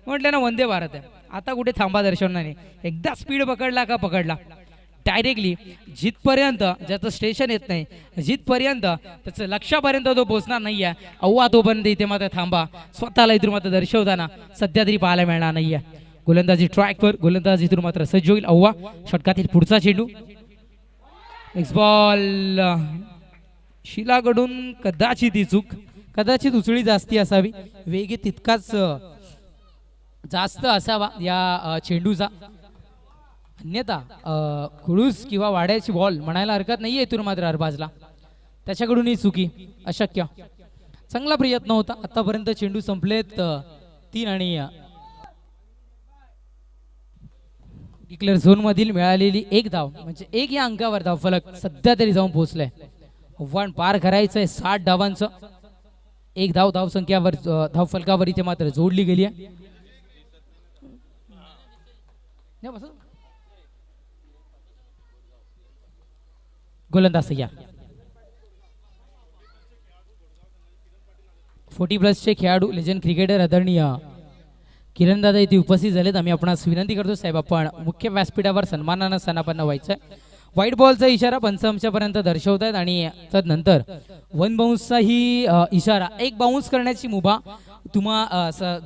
म्हटलं ना वंदे भारत आहे, आता कुठे थांबा दर्शवणार नाही. एकदा स्पीड पकडला का पकडला डायरेक्टली जिथपर्यंत ज्याचं स्टेशन येत नाही, जिथपर्यंत त्याचं लक्षापर्यंत तो पोहोचणार नाही आहे अव्वा तोपर्यंत इथे मात्र थांबा. स्वतःला इथून मात्र दर्शवताना सध्या तरी पाहायला मिळणार नाही आहे. गोलंदाजी ट्रॅकवर, गोलंदाज इथून मात्र सज्ज होईल. अव्वा षटकातील पुढचा चेंडू. नेक्स्ट बॉल शिलाकडून कदाचित ही चूक, कदाचित उचळी जास्ती असावी, वेग तितकाच जास्त असावा या चेंडूचा. अन्यथा खुळूस किंवा वाड्याची बॉल म्हणायला हरकत नाहीये इथून मात्र अरबाजला. त्याच्याकडून ही चुकी अशक्य. चांगला प्रयत्न होता आतापर्यंत. चेंडू संपलेत 3 आणि डिक्लेअर झोन मधील मिळालेली 1 धाव म्हणजे 1 या अंकावर धावफलक सध्या तरी जाऊन पोहोचलाय. आव्हान पार करायचंय 60 धावांचं. 1 धाव धावसंख्यावर धावफलकावर इथे मात्र जोडली गेली आहे. गोलंदाज तयार. 40+ खेळाडू, लेजंड क्रिकेटर आदरणीय किरणदादा इथे उपस्थित झालेत. आम्ही आपणास विनंती करतो साहेब, आपण मुख्य व्यासपीठावर सन्मानानं स्थानापन्न व्हायचं. व्हाईट बॉलचा इशारा पंचांच्या पर्यंत दर्शवत आहेत, आणि तदनंतर 1 बाउन्सचाही इशारा, 1 बाउन्स करण्याची मुभा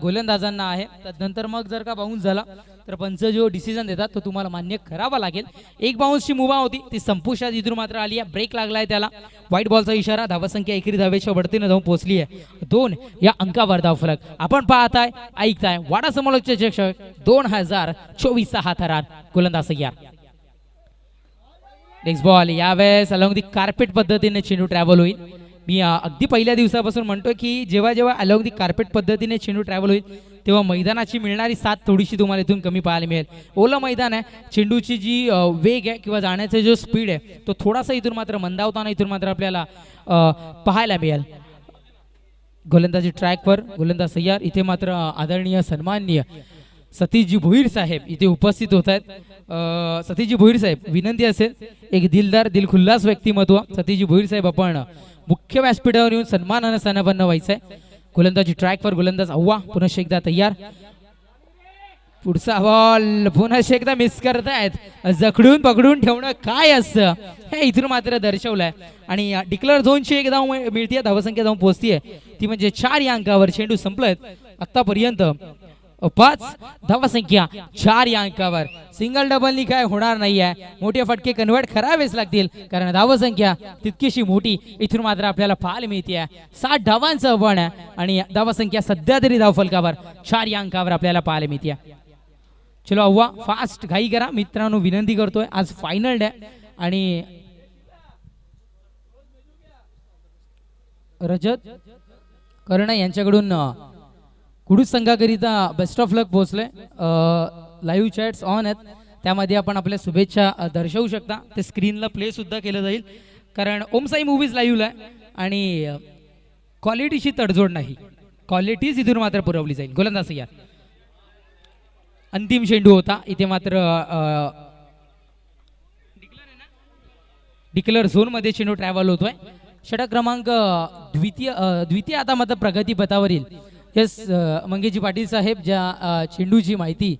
गोलंदाजांना आहे. तदनंतर मग जर का बाउन्स झाला तर पंच जो डिसिजन देतात तो तुम्हाला मान्य करावा लागेल. 1 बाउन्सची मुभा होती ती संपुष्टात इथून मात्र आली आहे. ब्रेक लागलाय त्याला. व्हाईट बॉलचा इशारा. धावसंख्या एकेरी धावेच्या बढतीने जाऊन पोहोचली आहे 2 या अंकावर धावफलक. आपण पाहताय, ऐकताय वाडा समालोचक शिक्षक 2024 हा थरार. गोलंदाज तयार. Next ball. यावेळेस अलॉंग दी कार्पेट पद्धतीने चेंडू ट्रॅव्हल होईल. मी अगदी पहिल्या दिवसापासून म्हणतोय की जेव्हा जेव्हा अलॉंग दी कार्पेट पद्धतीने चेंडू ट्रॅव्हल होईल तेव्हा मैदानाची मिळणारी साथ थोडीशी तुम्हाला इथून कमी पाहायला मिळेल. ओलं मैदान आहे, चेंडूची जी वेग आहे किंवा जाण्याचा जो स्पीड आहे तो थोडासा इथून मात्र मंदावताना इथून मात्र आपल्याला पाहायला मिळेल. गोलंदाजी ट्रॅकवर, गोलंदाज तयार. इथे मात्र आदरणीय सन्माननीय सतीशजी भोईर साहेब इथे उपस्थित होत आहेत. सतीशजी भोईर साहेब, विनंती असेल, एक दिलदार दिलखुल्लास व्यक्तिमत्व सतीशजी भोईर साहेब आपण मुख्य व्यासपीठावर येऊन सन्मानानं स्थानापन्न व्हायचंय. गोलंदाजी ट्रॅकवर, गोलंदाज अव्वा पुन्हा एकदा तयार. पुढचा बॉल पुन्हा एकदा मिस करतायत. जखडून पकडून ठेवणं काय असतं हे इथून मात्र दर्शवलंय. आणि डिक्लेअर झोनची 1 धाव मिळतीये, धावसंख्या जाऊन पोहोचतीये ती म्हणजे 4 या अंकावर. चेंडू संपलेत आतापर्यंत 5 धावसंख्या 4 या अंकावर. सिंगल डबलनी काय होणार नाही आहे. मोठे फटके कन्वर्ट करावेच लागतील कारण धावसंख्या तितकीशी मोठी इथून मात्र आपल्याला पाहायला मिळते. 60 धावांचं आव्हान आहे आणि धावसंख्या सध्या तरी धावफलकावर 4 या अंकावर आपल्याला पाहायला मिळते. चलो अव्वा फास्ट घाई करा मित्रांनो, विनंती करतोय. आज फायनल डे आणि रजत कर्ण यांच्याकडून कुडूस संघाकरिता बेस्ट ऑफ लक पोहोचले. लाईव्ह चॅट्स ऑन आहेत, त्यामध्ये आपण आपल्या शुभेच्छा दर्शवू शकता. ते स्क्रीनला प्ले सुद्धा केलं जाईल कारण ओमसाई मूवीज लाईव्हला आहे आणि क्वालिटीची तडजोड नाही, क्वालिटीच इथून मात्र पुरवली जाईल. गोलंदाज या अंतिम चेंडू होता इथे मात्र डिक्लेअर झोन मध्ये चेंडू ट्रॅव्हल होतोय. षटक क्रमांक द्वितीय आता मात्र प्रगती पथावरील. यस मंगेशजी पाटील साहेब ज्या चेंडूची माहिती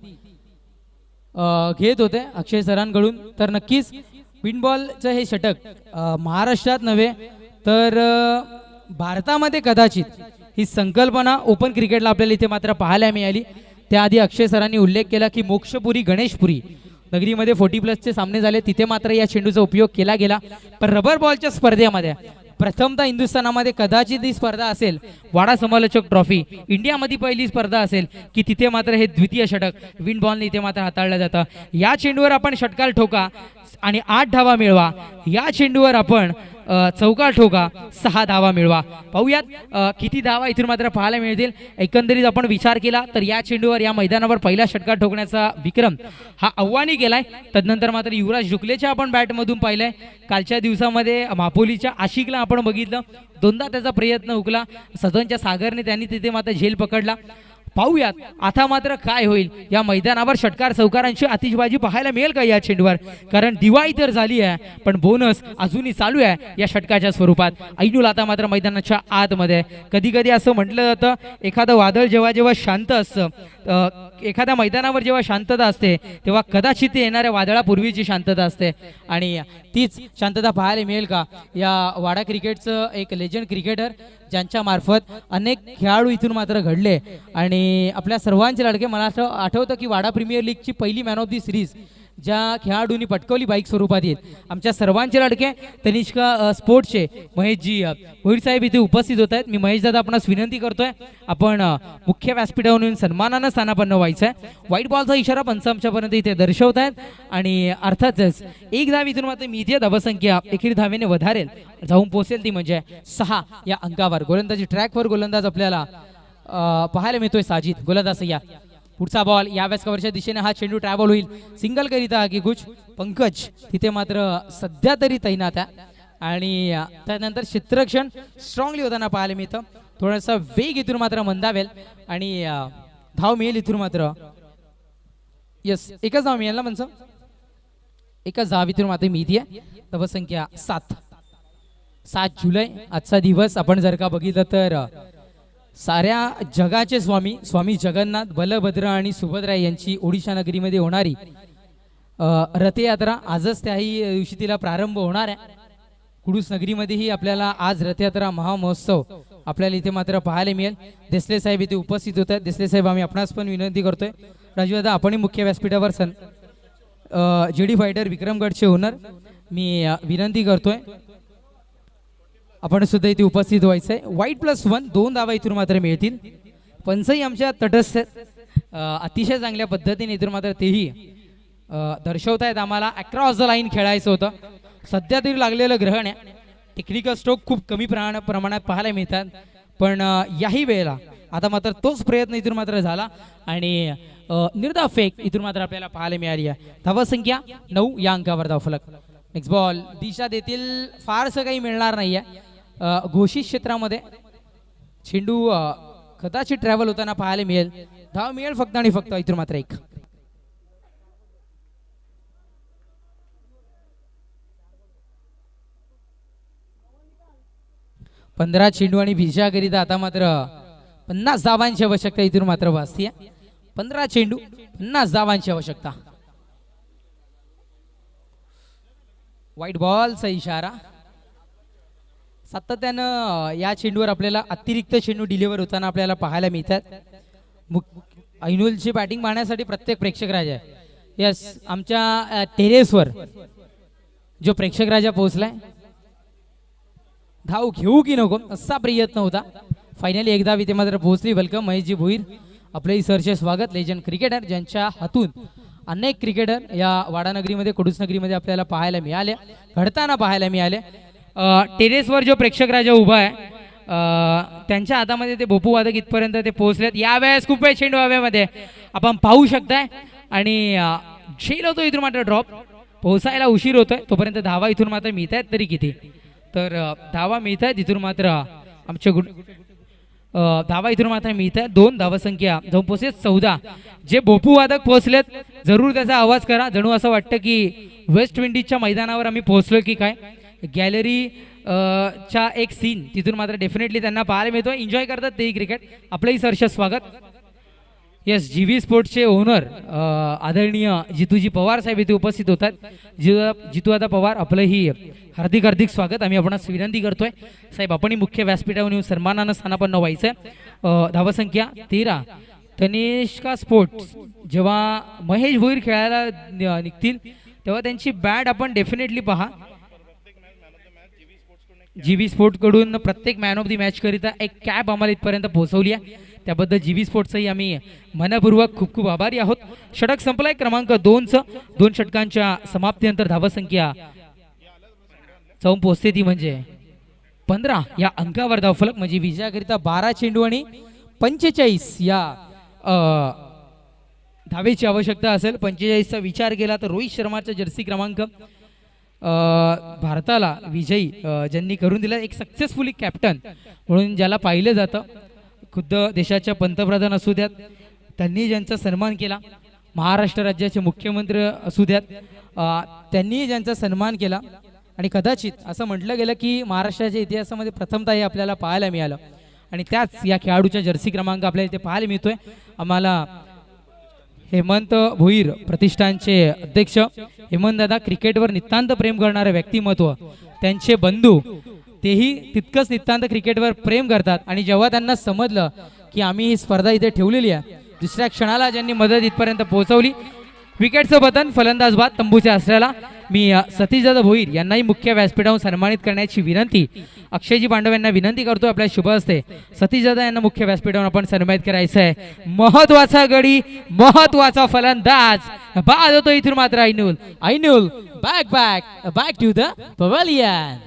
घेत होते अक्षय सरांकडून. तर नक्कीच पिन बॉलचं हे षटक महाराष्ट्रात नव्हे तर भारतामध्ये कदाचित ही संकल्पना ओपन क्रिकेटला आपल्याला इथे मात्र पाहायला मिळाली. त्याआधी अक्षय सरांनी उल्लेख केला की मोक्षपुरी गणेशपुरी नगरीमध्ये 40+ सामने झाले, तिथे मात्र या चेंडूचा उपयोग केला गेला. पण रबर बॉलच्या स्पर्धेमध्ये प्रथमतः हिंदुस्थानामध्ये कदाचित ही स्पर्धा असेल वाडा समालोचक ट्रॉफी, इंडियामध्ये पहिली स्पर्धा असेल की तिथे मात्र हे द्वितीय षटक विन बॉलने इथे मात्र हाताळलं जातं. या चेंडूवर आपण षटकार ठोका आणि 8 धावा मिळवा, या चेंडूवर आपण चौकार ठोका 6 धावा मिळवा. पाहूयात किती धावा इथून मात्र पाहायला मिळतील. एकंदरीत आपण विचार केला तर या चेंडूवर या मैदानावर पहिला षटकार ठोकण्याचा विक्रम हा आव्हानी केलाय. तदनंतर मात्र युवराज शुक्लेच्या आपण बॅटमधून पाहिलंय. कालच्या दिवसामध्ये मापोलीच्या आशिकला आपण बघितलं, दोनदा त्याचा प्रयत्न हुकला, सदनच्या सागरने त्यांनी तिथे मात्र झेल पकडला. पाहूयात आता मात्र काय होईल. या मैदानावर षटकार चौकारांची आतिषबाजी पाहायला मिळेल का या चेंडूवर, कारण दिवाळी तर झाली आहे पण बोनस अजूनही चालू आहे या षटकाच्या स्वरूपात. ऐनूल आता मात्र मैदानाच्या आतमध्ये. कधी कधी असं म्हटलं जातं एखादं वादळ जेव्हा जेव्हा शांत असतं, एखाद्या मैदानावर जेव्हा शांतता असते तेव्हा कदाचित ते येणाऱ्या वादळापूर्वीची शांतता असते आणि तीच शांतता पाहायला मिळेल का या वाडा क्रिकेटचं एक लेजंड क्रिकेटर ज्यांच्या मार्फत अनेक खेळाडू इथून मात्र घडले आणि आपल्या सर्वांचे लाडके. मला आठवतं की वाडा प्रीमियर लीगची पहिली मॅन ऑफ दी सिरीज ज्या खेळाडूंनी पटकवली बाईक स्वरूपात येत आमच्या सर्वांचे लाडके तनिष्का स्पोर्ट्सचे महेशजी भोईर साहेब इथे उपस्थित होत आहेत. मी महेश दादा आपणास विनंती करतोय आपण मुख्य व्यासपीठावरून येऊन सन्मानानं स्थानापन्न व्हायचं आहे. व्हाईट बॉलचा इशारा पंच आमच्यापर्यंत इथे दर्शवत आहेत आणि अर्थातच एक धाव इथून मात्र मी इथे धावसंख्या एकेरी धावेने वधारेल जाऊन पोहोचेल ती म्हणजे 6 या अंकावर. गोलंदाजी ट्रॅकवर गोलंदाज आपल्याला पाहायला मिळतोय साजिद. गोलंदाज या पुढचा बॉल या कव्हरच्या दिशेने हा चेंडू ट्रॅव्हल होईल सिंगल करिता की कुछ पंकज तिथे मात्र सध्या तरी तैनात आहे आणि त्यानंतर क्षेत्ररक्षण स्ट्रॉंगली होताना पाहायला मिळतं. थोडासा वेग इथून मात्र मंदावेल आणि धाव मिळेल इथून मात्र. यस एकच धाव मिळेल ना म्हणजे एकच धाव इथून मात्र मिळते. धावसंख्या 7 जुलै आजचा दिवस आपण जर का बघितलं तर साऱ्या जगाचे स्वामी जगन्नाथ बलभद्र आणि सुभद्रा यांची ओडिशा नगरीमध्ये होणारी रथयात्रा आजच त्याही दिवशी तिला प्रारंभ होणार आहे. कुडूस नगरीमध्येही आपल्याला आज रथयात्रा महामहोत्सव आपल्याला इथे मात्र पाहायला मिळेल. देसले साहेब इथे उपस्थित होत आहेत. देसले साहेब आम्ही आपणास पण विनंती करतोय राजूदादा आपणही मुख्य व्यासपीठावर जेडी फायटर विक्रमगडचे ओनर मी विनंती करतोय आपण सुद्धा इथे उपस्थित व्हायचंय. वाईट +1 2 धावा इथून मात्र मिळतील. पंचही आमच्या तटस्थ अतिशय चांगल्या पद्धतीने इथून मात्र तेही दर्शवतायत आम्हाला. अक्रॉस द लाईन खेळायचं होतं. सध्या तरी लागलेलं ग्रहण आहे. टेक्निकल स्ट्रोक खूप कमी प्रमाणात पाहायला मिळतात पण याही वेळेला आता मात्र तोच प्रयत्न इथून मात्र झाला आणि निर्धाव फेक इथून मात्र आपल्याला पाहायला मिळाली आहे. धावसंख्या 9 या अंकावर धावफलक. नेक्स्ट बॉल दिशा देतील फारसं काही मिळणार नाहीये. घोषित क्षेत्रामध्ये चेंडू कदाचित ट्रॅव्हल होताना पाहायला मिळेल. धाव मिळेल फक्त आणि फक्त इथून मात्र 1. पंधरा चेंडू आणि विजयाकरिता आता मात्र 50 धावांची आवश्यकता इथून मात्र भासतीये. 15 चेंडू 50 धावांची आवश्यकता. व्हाईट बॉलचा इशारा. सातत्यानं या चेंडूवर आपल्याला अतिरिक्त चेंडू डिलिव्हर होताना आपल्याला पाहायला मिळतात. ऐनूलची बॅटिंग पाहण्यासाठी प्रत्येक प्रेक्षक राजा. यस आमच्या टेरेसवर जो प्रेक्षक राजा पोहोचलाय धाव घेऊ की नको असा प्रयत्न होता. फायनली एकदा इथे मात्र पोहोचली. वेलकम महेशजी भोईर आपलेही सरचे स्वागत. लेजंड क्रिकेटर ज्यांच्या हातून अनेक क्रिकेटर या वाडा नगरीमध्ये कुडूस नगरीमध्ये आपल्याला पाहायला मिळाले घडताना पाहायला मिळाले. टेरेसवर जो प्रेक्षक राजा उभा आहे त्यांच्या हातामध्ये ते बोपू वादक इथपर्यंत ते पोहोचलेत. यावेळेस खूप वेळ चेंडू हवेमध्ये आपण पाहू शकताय आणि झेल होतो इथून मात्र ड्रॉप पोहोचायला उशीर होतोय. तोपर्यंत धावा इथून मात्र मिळत आहेत तरी किती तर धावा मिळत आहेत इथून मात्र आमचे धावा इथून मात्र मिळत आहे. 2 धावसंख्या जाऊन पोहोचले 14. जे बोपू वादक पोहोचलेत जरूर त्याचा आवाज करा. जणू असं वाटतं की वेस्ट इंडिजच्या मैदानावर आम्ही पोहोचलोय की काय. गॅलरी च्या एक सीन तिथून मात्र डेफिनेटली त्यांना पाहायला मिळतो. एन्जॉय करतात तेही क्रिकेट. आपलंही सरस स्वागत. येस, जीवी स्पोर्ट्सचे ओनर आदरणीय जितूजी पवार साहेब इथे उपस्थित होतात. जितूदादा पवार, आपलंही हार्दिक हार्दिक स्वागत. आम्ही आपणास विनंती करतोय साहेब, आपणही मुख्य व्यासपीठावर येऊन सन्मानानं स्थानापन्न व्हायचं आहे. धावसंख्या 13. तनिष्का स्पोर्ट्स जेव्हा महेश भोईर खेळायला निघतील तेव्हा त्यांची बॅट आपण डेफिनेटली पहा. जीबी स्पोर्ट कडून प्रत्येक मॅन ऑफ दी मॅच करिता एक कॅप आम्हाला इथपर्यंत पोहोचवली आहे. त्याबद्दल जीबी स्पोर्ट्सही आम्ही मनपूर्वक खूप खूप आभारी आहोत. षटक संपलाय क्रमांक 2चं. 2 षटकांच्या समाप्तीनंतर धावसंख्या जाऊन पोहोचते ती म्हणजे 15 या अंकावर धावफलक, म्हणजे विजयाकरिता 12 चेंडू आणि 45 या धावेची आवश्यकता असेल. 45चा विचार केला तर रोहित शर्माचा जर्सी क्रमांक भारताला विजयी ज्यांनी करून दिला, एक सक्सेसफुली कॅप्टन म्हणून ज्याला पाहिलं जातं, खुद्द देशाच्या पंतप्रधान असू द्यात, त्यांनी ज्यांचा सन्मान केला, महाराष्ट्र राज्याचे मुख्यमंत्री असू द्यात, त्यांनी ज्यांचा सन्मान केला. आणि कदाचित असं म्हटलं गेलं की महाराष्ट्राच्या इतिहासामध्ये प्रथमतः हे आपल्याला पाहायला मिळालं आणि त्याच या खेळाडूच्या जर्सी क्रमांक आपल्याला इथे पाहायला मिळतोय. आम्हाला हेमंत भोईर प्रतिष्ठानचे अध्यक्ष हेमंत दादा, क्रिकेटवर नितांत प्रेम करणारे व्यक्तिमत्व, त्यांचे बंधू तेही तितकंच नितांत क्रिकेटवर प्रेम करतात. आणि जेव्हा त्यांना समजलं की आम्ही ही स्पर्धा इथे ठेवलेली आहे, दुसऱ्या क्षणाला ज्यांनी मदत इथपर्यंत पोहोचवली. विकेटचं बटन, फलंदाज बाद तंबूच्या आसऱ्याला. मी सतीशदादा भोईर यांनाही मुख्य व्यासपीठावर सन्मानित करण्याची विनंती अक्षयजी पांडव यांना विनंती करतो. आपल्या शुभ हस्ते सतीशदादा यांना मुख्य व्यासपीठावर आपण सन्मानित करायचं आहे. महत्वाचा गडी, महत्वाचा फलंदाज बाद होतो इथून मात्र Ainul back back back to the pavilion.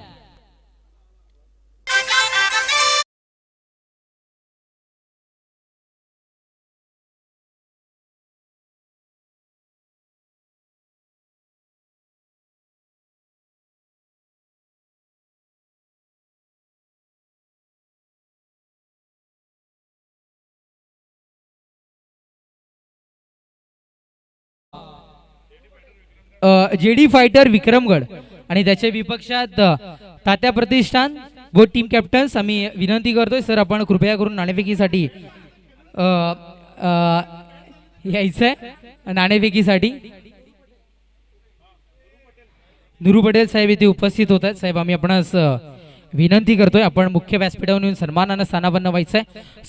JD fighter Vikramgad आणि त्याच्या विपक्षात तात्या प्रतिष्ठान व टीम कॅप्टन्स. आम्ही विनंती करतोय सर, आपण कृपया करून नाणेफेकीसाठी यायचंय. नाणेफेकीसाठी नुरू पटेल साहेब इथे उपस्थित होत आहेत. साहेब, आम्ही आपणास विनंती करतोय, आपण मुख्य व्यासपीठावर येऊन सन्मानानं स्थानापन्न व्हायचंय.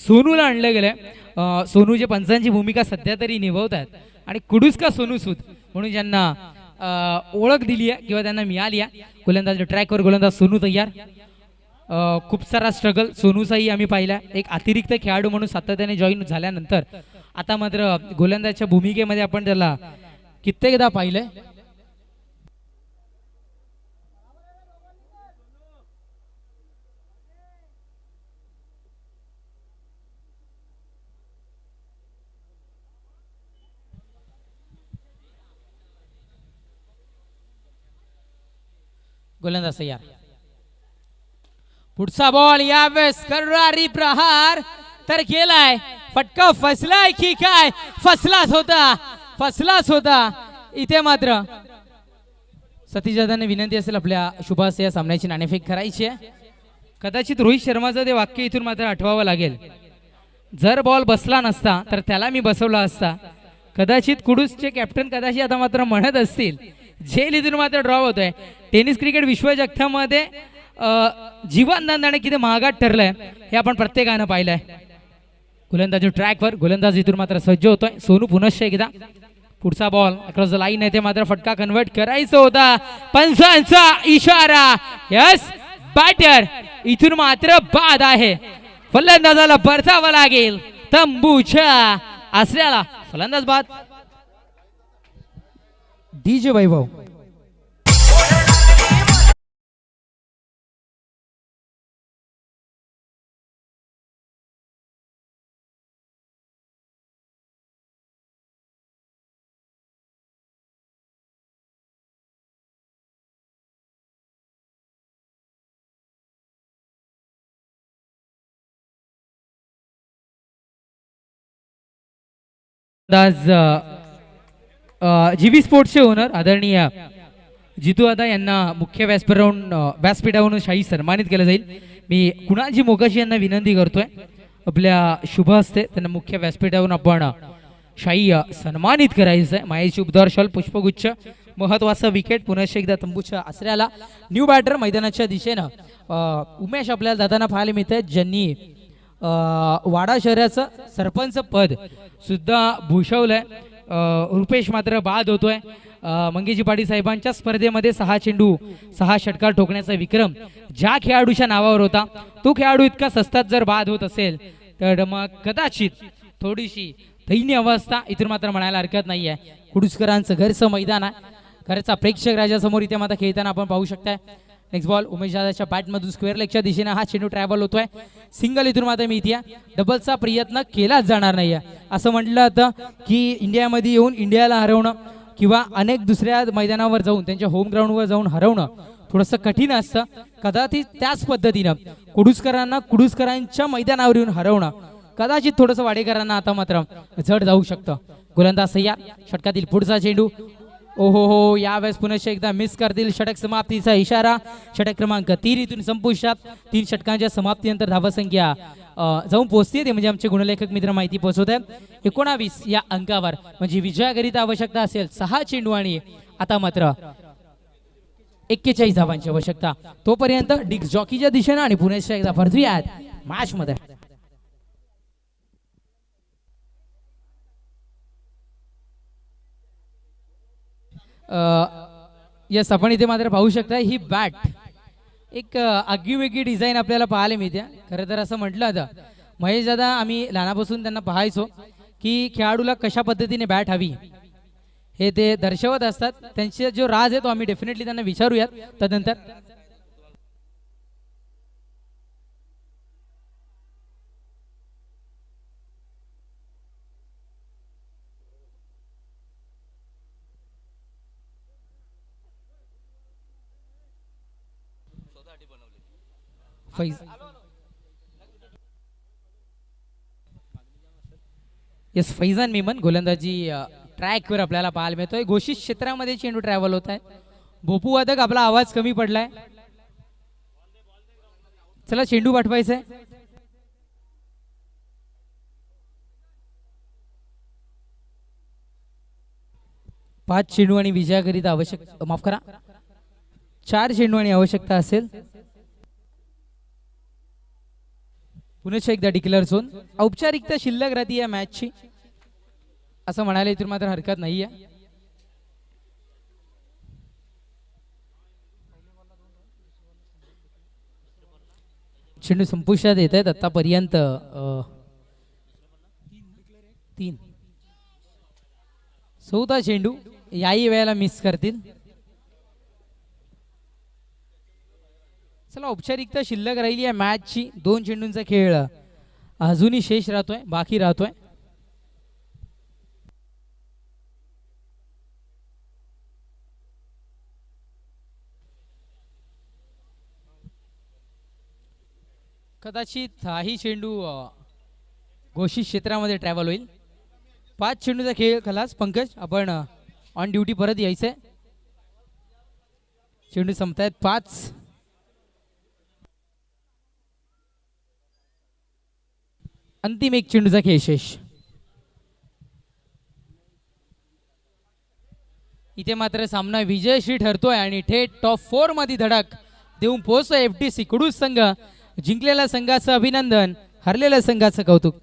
सोनूला आणलं गेलंय. सोनूचे पंचांची भूमिका सध्या तरी निभावत आहेत आणि कुडूस का सोनू सूद म्हणून ज्यांना ओळख दिली आहे किंवा त्यांना मिळाली आहे. गोलंदाज ट्रॅकवर गोलंदाज सोनू तयार. खूप सारा स्ट्रगल सोनूचाही आम्ही पाहिला. एक अतिरिक्त खेळाडू म्हणून सातत्याने जॉईन झाल्यानंतर आता मात्र गोलंदाजच्या भूमिकेमध्ये आपण त्याला कित्येकदा पाहिलंय. गोलंदाज तयार. पुढचा बॉल यावेळेस कर्रारी प्रहार तर केलाय. फटका फसलाय की काय? फसलाच होता. इथे मात्र सतीशदादांनी विनंती असेल आपल्या शुभास या सामन्याची नाणेफेक करायची आहे. कदाचित रोहित शर्माचं ते वाक्य इथून मात्र आठवावं लागेल. जर बॉल बसला नसता तर त्याला मी बसवला असता. कदाचित कुडूसचे कॅप्टन कदाचित आता मात्र म्हणत असतील झेल इथून मात्र ड्रॉ होतोय. टेनिस क्रिकेट विश्वचषकामध्ये जीवनदान देणे किती महागात ठरलंय हे आपण प्रत्येकानं पाहिलंय. गोलंदाज ट्रॅकवर, गोलंदाज इथून मात्र सज्ज होतोय. सोनू पुनश्च एकदा. पुढचा बॉल अक्रॉस द लाईन आहे, ते मात्र फटका कन्वर्ट करायचा होता. पंचांचा इशारा. यस, बॅटर इथून मात्र बाद आहे. फलंदाजाला परतावं लागेल तंबूच्या आसऱ्याला. फलंदाज बाद. डीजे वैभव. जीबी स्पोर्ट्सचे ओनर आदरणीय जितू दादा यांना मुख्य व्यासपीठावरून शाही सन्मानित केलं जाईल. मी कुणालजी मोकाशी यांना विनंती करतोय आपल्या शुभ हस्ते त्यांना मुख्य व्यासपीठावरून आपण शाही सन्मानित करायचं आहे. महेश उबदार शॉल पुष्पगुच्छ महत्वाचं विकेट पुनश्च एकदा तंबूच्या आसऱ्याला. न्यू बॅटर मैदानाच्या दिशेनं उमेश आपल्याला जाताना पाहायला मिळत आहे, ज्यांनी वाडा शहराचं सरपंच पद सुद्धा भूषवलंय. रुपेश मात्र बाद होतोय. मंगेजी पाटील साहेबांच्या स्पर्धेमध्ये 6 चेंडू 6 षटकार ठोकण्याचा विक्रम ज्या खेळाडूच्या नावावर होता, तो खेळाडू इतका सस्तात जर बाद होत असेल तर मग कदाचित थोडीशी दैन्य अवस्था इथून मात्र म्हणायला हरकत नाही आहे. कुडूसकरांचं घरचं मैदान आहे, घरचा प्रेक्षक राजासमोर इथे मात्र खेळताना आपण पाहू शकताय. नेक्स्ट बॉल उमेश दादाच्या बॅटमधून स्क्वेअर लेगच्या दिशेने हा चेंडू ट्रॅव्हल होतोय. सिंगल इथून मात्र मी इथे डबलचा प्रयत्न केलाच जाणार नाही आहे. असं म्हटलं होतं की इंडियामध्ये येऊन इंडियाला हरवणं किंवा अनेक दुसऱ्या मैदानावर जाऊन त्यांच्या होम ग्राउंडवर जाऊन हरवणं थोडंसं कठीण असतं. कदाचित त्याच पद्धतीनं कुडूसकरांच्या मैदानावर येऊन हरवणं कदाचित थोडंसं वाडेकरांना आता मात्र जड जाऊ शकतं. गोलंदाज सय्या षटकातील पुढचा चेंडू. ओहो हो, यावेळेस पुनश्च एकदा मिस करतील. षटक समाप्तीचा इशारा. षटक क्रमांक 3 इथून संपुष्टात. 3 षटकांच्या समाप्तीनंतर धावसंख्या जाऊन पोहोचते, ते म्हणजे आमचे गुणलेखक मित्र माहिती पोहोचवत आहेत. 19 या अंकावर म्हणजे विजयाकरिता आवश्यकता असेल 6 चेंडू आणि आता मात्र 41 धावांची आवश्यकता. तोपर्यंत डिक्स जॉकीच्या दिशेनं आणि पुनश्च एकदा परतूयात मॅच मध्ये. यस, आपण इथे मात्र पाहू शकता ही बॅट एक आगीवेगळी डिझाईन आपल्याला पाहायला मिळते. खरं तर असं म्हटलं होतं महेश दादा, आम्ही लहानापासून त्यांना पाहायचो की खेळाडूला कशा पद्धतीने बॅट हवी हे ते दर्शवत असतात. त्यांचे जो राज आहे तो आम्ही डेफिनेटली त्यांना विचारूयात तदनंतर. येस, फैजान मेमन गोलंदाजी ट्रॅकवर आपल्याला पाहायला मिळतोय. घोषित क्षेत्रामध्ये चेंडू ट्रॅव्हल होत आहे. भोपू वादक आपला आवाज कमी पडलाय. चला चेंडू पाठवायचा आहे. पाच चेंडू आणि विजयाकरिता आवश्यक, माफ करा, 4 चेंडू आणि आवश्यकता असेल. पुनश्च एकदा डिक्लेअर झोन. औपचारिकता शिल्लक राहते या मॅचची असं म्हणायला इथून मात्र हरकत नाहीये. चेंडू संपुष्टात येत आहेत आतापर्यंत 3. 4था चेंडू याही वेळेला मिस करतील. चला, औपचारिकता शिल्लक राहिली आहे मॅचची. 2 चेंडूंचा खेळ अजूनही शेष राहतोय, बाकी राहतोय. कदाचित हाही चेंडू घोषित क्षेत्रामध्ये ट्रॅव्हल होईल. 5 चेंडूचा खेळ खलास. पंकज, आपण ऑन ड्युटी परत यायचंय. चेंडू संपतायत 5. अंतिम 1 चेंडूचा खेळ शेष. इथे मात्र सामना विजयश्री ठरतोय आणि थेट टॉप 4 मध्ये धडक देऊन पोहोचतोय FTC कुडूस संघ. जिंकलेल्या संघाचं अभिनंदन, हरलेल्या संघाचं कौतुक.